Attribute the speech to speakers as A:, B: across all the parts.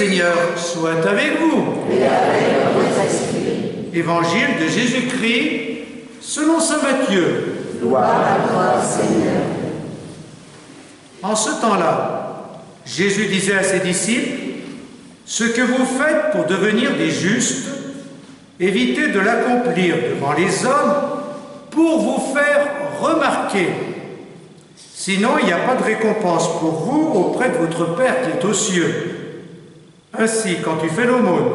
A: Seigneur soit avec vous.
B: Et avec votre esprit.
A: Évangile de Jésus-Christ selon saint Matthieu.
B: Gloire à toi, Seigneur.
A: En ce temps-là, Jésus disait à ses disciples, « Ce que vous faites pour devenir des justes, évitez de l'accomplir devant les hommes pour vous faire remarquer. Sinon, il n'y a pas de récompense pour vous auprès de votre Père qui est aux cieux. Ainsi, quand tu fais l'aumône,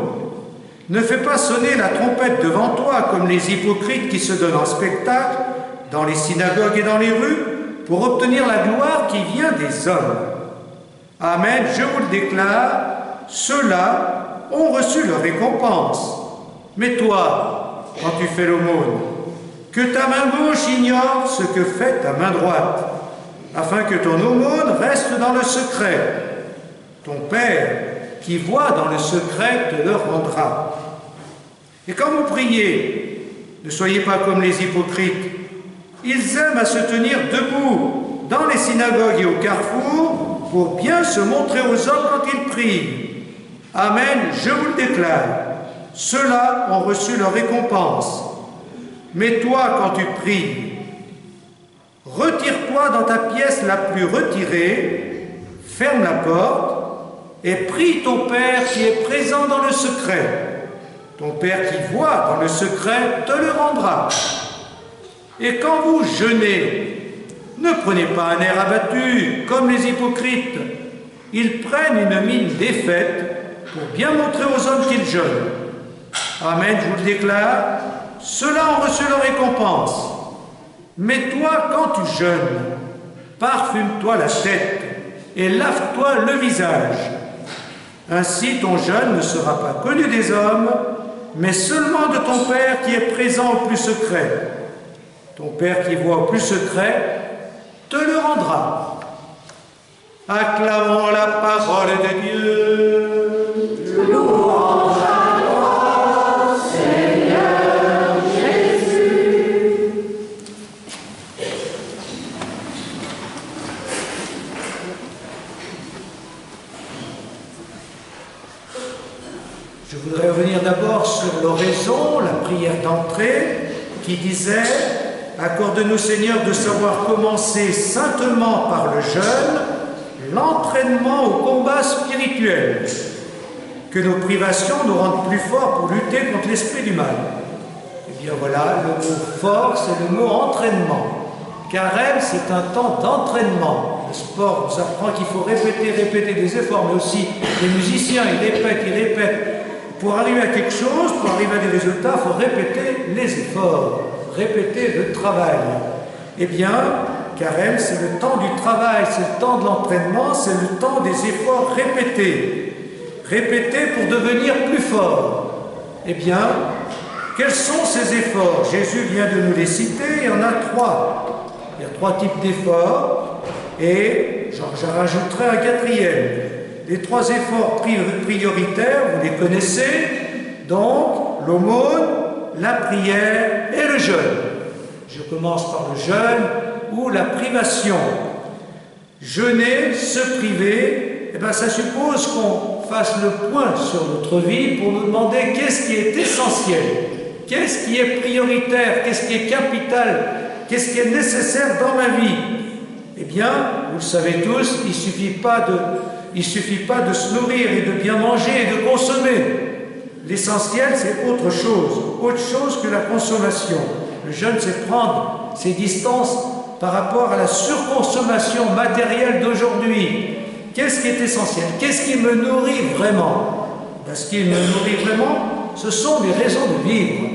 A: ne fais pas sonner la trompette devant toi comme les hypocrites qui se donnent en spectacle dans les synagogues et dans les rues pour obtenir la gloire qui vient des hommes. Amen, je vous le déclare, ceux-là ont reçu leur récompense. Mais toi, quand tu fais l'aumône, que ta main gauche ignore ce que fait ta main droite, afin que ton aumône reste dans le secret. Ton Père, qui voit dans le secret, te le rendra. Et quand vous priez, ne soyez pas comme les hypocrites. Ils aiment à se tenir debout dans les synagogues et au carrefour pour bien se montrer aux hommes quand ils prient. Amen, je vous le déclare, ceux-là ont reçu leur récompense. Mais toi, quand tu pries, retire-toi dans ta pièce la plus retirée, ferme la porte et prie ton Père qui est présent dans le secret. Ton Père qui voit dans le secret te le rendra. Et quand vous jeûnez, ne prenez pas un air abattu comme les hypocrites. Ils prennent une mine défaite pour bien montrer aux hommes qu'ils jeûnent. Amen, je vous le déclare, ceux-là ont reçu leur récompense. Mais toi, quand tu jeûnes, parfume-toi la tête et lave-toi le visage. Ainsi, ton jeûne ne sera pas connu des hommes, mais seulement de ton Père qui est présent au plus secret. Ton Père qui voit au plus secret te le rendra. Acclamons la parole de Dieu.
B: Louange à toi, Seigneur Jésus.
A: Je voudrais revenir d'abord sur l'oraison, la prière d'entrée, qui disait « Accorde-nous, Seigneur, de savoir commencer saintement par le jeûne, l'entraînement au combat spirituel, que nos privations nous rendent plus forts pour lutter contre l'esprit du mal. » Eh bien voilà, le mot « fort », c'est le mot « entraînement ». Carême, c'est un temps d'entraînement. Le sport nous apprend qu'il faut répéter des efforts, mais aussi les musiciens, ils répètent. Pour arriver à quelque chose, pour arriver à des résultats, il faut répéter les efforts, répéter le travail. Eh bien, Carême, c'est le temps du travail, c'est le temps de l'entraînement, c'est le temps des efforts répétés. Répéter pour devenir plus fort. Eh bien, quels sont ces efforts? Jésus vient de nous les citer, il y en a 3. Il y a 3 types d'efforts, et j'en rajouterai un 4e. Les 3 efforts prioritaires, vous les connaissez, donc l'aumône, la prière et le jeûne. Je commence par le jeûne ou la privation. Jeûner, se priver, eh bien, ça suppose qu'on fasse le point sur notre vie pour nous demander qu'est-ce qui est essentiel, qu'est-ce qui est prioritaire, qu'est-ce qui est capital, qu'est-ce qui est nécessaire dans ma vie. Eh bien, vous le savez tous, il ne suffit pas de se nourrir et de bien manger et de consommer. L'essentiel, c'est autre chose que la consommation. Le jeûne, c'est prendre ses distances par rapport à la surconsommation matérielle d'aujourd'hui. Qu'est-ce qui est essentiel? Qu'est-ce qui me nourrit vraiment? Ce qui me nourrit vraiment, ce sont les raisons de vivre.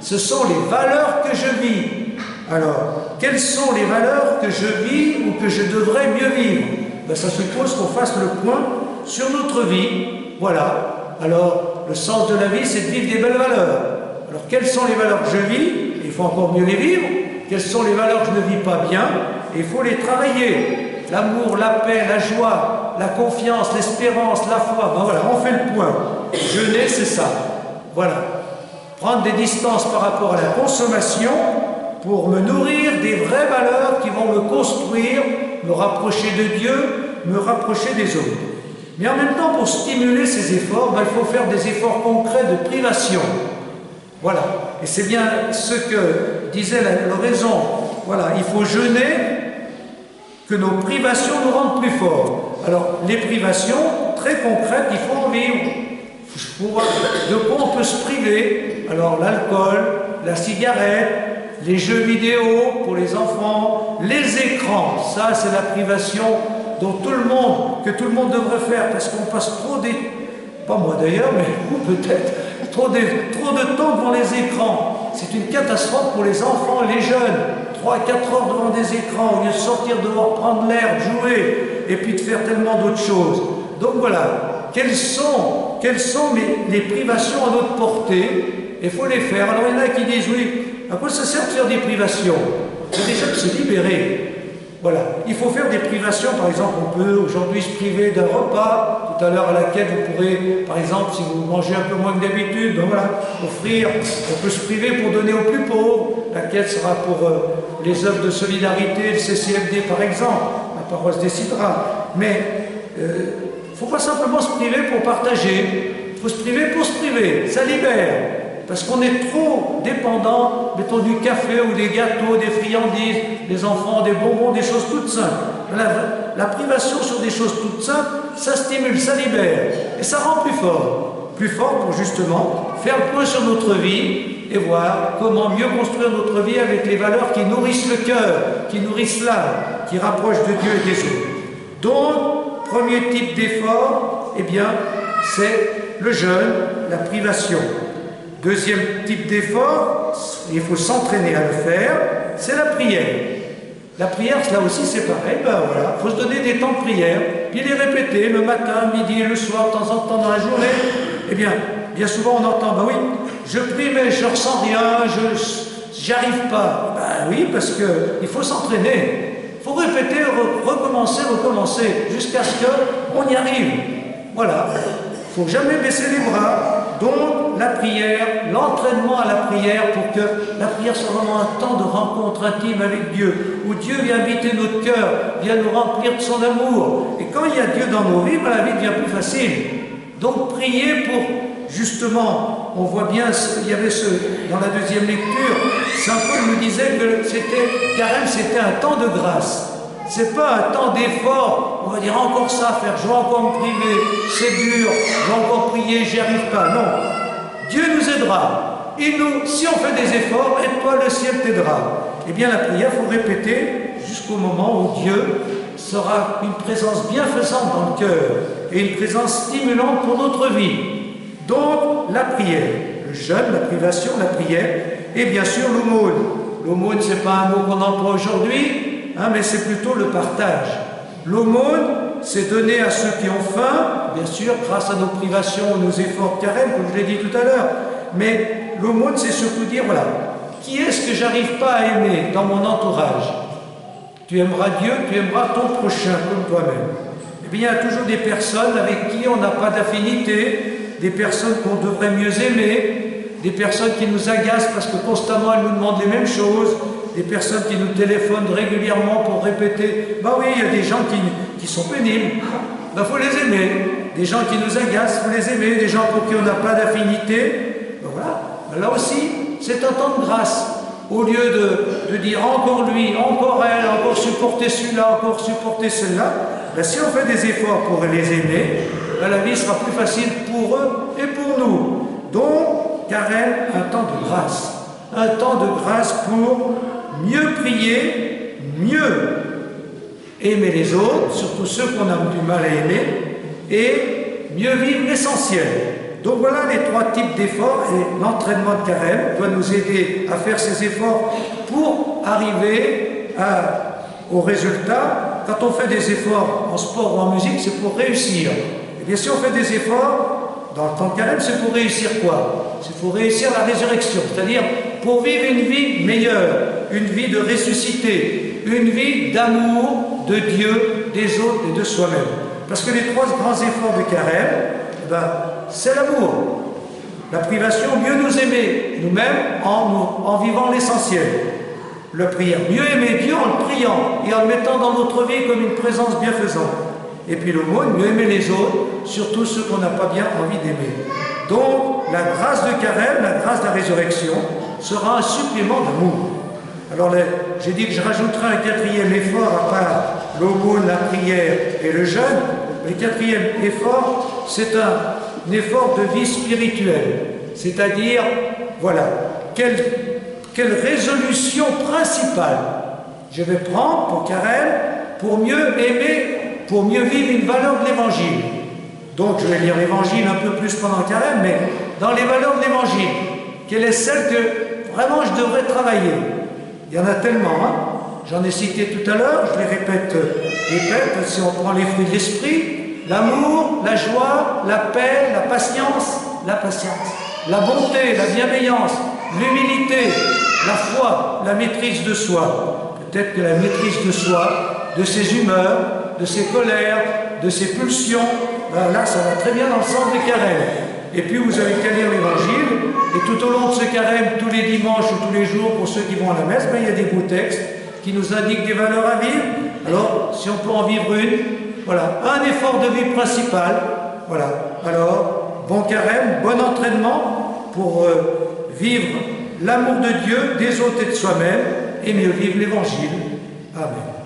A: Ce sont les valeurs que je vis. Alors, quelles sont les valeurs que je vis ou que je devrais mieux vivre? Ça suppose qu'on fasse le point sur notre vie. Voilà. Alors, le sens de la vie, c'est de vivre des belles valeurs. Alors, quelles sont les valeurs que je vis? Il faut encore mieux les vivre. Quelles sont les valeurs que je ne vis pas bien? Il faut les travailler. L'amour, la paix, la joie, la confiance, l'espérance, la foi. Ben voilà, on fait le point. Jeûner, c'est ça. Voilà. Prendre des distances par rapport à la consommation pour me nourrir des vraies valeurs qui vont me construire, me rapprocher de Dieu, me rapprocher des autres. Mais en même temps, pour stimuler ces efforts, il faut faire des efforts concrets de privation. Voilà. Et c'est bien ce que disait l'oraison. Voilà, il faut jeûner, que nos privations nous rendent plus forts. Alors, les privations, très concrètes, il faut en vivre. De quoi on peut se priver? Alors, l'alcool, la cigarette, les jeux vidéo pour les enfants, les écrans, ça c'est la privation dont que tout le monde devrait faire, parce qu'on passe pas moi d'ailleurs, mais vous peut-être, trop de temps devant les écrans. C'est une catastrophe pour les enfants et les jeunes. 3 à 4 heures devant des écrans, au lieu de sortir dehors, prendre l'air, jouer, et puis de faire tellement d'autres choses. Donc voilà, quelles sont les privations à notre portée? Il faut les faire. Alors il y en a qui disent, oui, à quoi ça sert de faire des privations? C'est déjà de se libérer. Voilà, il faut faire des privations. Par exemple, on peut aujourd'hui se priver d'un repas, tout à l'heure à laquelle vous pourrez, par exemple, si vous mangez un peu moins que d'habitude, ben voilà, offrir, on peut se priver pour donner aux plus pauvres, laquelle sera pour les œuvres de solidarité, le CCFD par exemple, la paroisse décidera. Mais il ne faut pas simplement se priver pour partager, il faut se priver pour se priver, ça libère. Parce qu'on est trop dépendant, mettons du café ou des gâteaux, des friandises, des enfants, des bonbons, des choses toutes simples. La privation sur des choses toutes simples, ça stimule, ça libère. Et ça rend plus fort. Plus fort pour justement faire le point sur notre vie et voir comment mieux construire notre vie avec les valeurs qui nourrissent le cœur, qui nourrissent l'âme, qui rapprochent de Dieu et des autres. Donc, premier type d'effort, eh bien, c'est le jeûne, la privation. Deuxième type d'effort, il faut s'entraîner à le faire, c'est la prière. La prière, là aussi, c'est pareil. Ben voilà, il faut se donner des temps de prière, puis les répéter le matin, midi et le soir, de temps en temps dans la journée. Eh bien souvent on entend, ben oui, je prie mais je ne ressens rien, j'y arrive pas. Ben oui, parce qu'il faut s'entraîner. Il faut répéter, recommencer, jusqu'à ce qu'on y arrive. Voilà. Il ne faut jamais baisser les bras. Donc, la prière, l'entraînement à la prière pour que la prière soit vraiment un temps de rencontre intime avec Dieu, où Dieu vient habiter notre cœur, vient nous remplir de son amour. Et quand il y a Dieu dans nos vies, la vie devient plus facile. Donc, prier pour, justement, on voit bien, il y avait dans la deuxième lecture, Saint Paul nous disait que Carême, c'était un temps de grâce. C'est pas un temps d'effort, on va dire encore ça à faire, je vais encore me priver, c'est dur, je vais encore prier, j'y arrive pas. Non, Dieu nous aidera. Si on fait des efforts, et toi le ciel t'aidera. Eh bien la prière, il faut répéter jusqu'au moment où Dieu sera une présence bienfaisante dans le cœur et une présence stimulante pour notre vie. Donc la prière, le jeûne, la privation, la prière, et bien sûr l'aumône. L'aumône, c'est pas un mot qu'on emploie aujourd'hui, mais c'est plutôt le partage. L'aumône, c'est donner à ceux qui ont faim, bien sûr, grâce à nos privations, nos efforts de carême, comme je l'ai dit tout à l'heure. Mais l'aumône, c'est surtout dire, voilà, qui est-ce que j'arrive pas à aimer dans mon entourage? Tu aimeras Dieu, tu aimeras ton prochain comme toi-même. Eh bien, il y a toujours des personnes avec qui on n'a pas d'affinité, des personnes qu'on devrait mieux aimer, des personnes qui nous agacent parce que constamment elles nous demandent les mêmes choses, des personnes qui nous téléphonent régulièrement pour répéter. Ben oui, il y a des gens qui sont pénibles, il faut les aimer. Des gens qui nous agacent, il faut les aimer. Des gens pour qui on n'a pas d'affinité, ben voilà. Ben là aussi, c'est un temps de grâce. Au lieu de dire encore lui, encore elle, encore supporter celui-là, encore supporter celle-là, ben si on fait des efforts pour les aimer, ben la vie sera plus facile pour eux et pour nous. Donc, carême, un temps de grâce. Un temps de grâce pour mieux prier, mieux aimer les autres, surtout ceux qu'on a du mal à aimer, et mieux vivre l'essentiel. Donc voilà les 3 types d'efforts, et l'entraînement de carême doit nous aider à faire ces efforts pour arriver au résultat. Quand on fait des efforts en sport ou en musique, c'est pour réussir. Et bien si on fait des efforts dans le temps de carême, c'est pour réussir quoi? C'est pour réussir la résurrection, c'est-à-dire pour vivre une vie meilleure, une vie de ressuscité, une vie d'amour de Dieu, des autres et de soi-même. Parce que les 3 grands efforts de carême, c'est l'amour. La privation, mieux nous aimer nous-mêmes en vivant l'essentiel. La prière, mieux aimer Dieu en le priant et en le mettant dans notre vie comme une présence bienfaisante. Et puis l'aumône, mieux aimer les autres, surtout ceux qu'on n'a pas bien envie d'aimer. Donc, la grâce de carême, la grâce de la résurrection, sera un supplément d'amour. Alors, j'ai dit que je rajouterai un quatrième effort à part l'aumône, la prière et le jeûne. Le quatrième effort, c'est un effort de vie spirituelle. C'est-à-dire, voilà, quelle résolution principale je vais prendre pour carême pour mieux aimer, pour mieux vivre une valeur de l'Évangile. Donc, je vais lire l'Évangile un peu plus pendant le carême, mais dans les valeurs de l'Évangile, quelle est celle que vraiment je devrais travailler? Il y en a tellement, hein. J'en ai cité tout à l'heure, je les répète, si on prend les fruits de l'esprit, l'amour, la joie, la paix, la patience, la bonté, la bienveillance, l'humilité, la foi, la maîtrise de soi. Peut-être que la maîtrise de soi, de ses humeurs, de ses colères, de ses pulsions, ben là, ça va très bien dans le sens des carême. Et puis, vous avez qu'à lire l'Évangile, et tout au long de ce carême, tous les dimanches ou tous les jours, pour ceux qui vont à la messe, ben, il y a des beaux textes qui nous indiquent des valeurs à vivre. Alors, si on peut en vivre une, voilà, un effort de vie principal, voilà. Alors, bon carême, bon entraînement pour vivre l'amour de Dieu, des autres et de soi-même, et mieux vivre l'Évangile. Amen.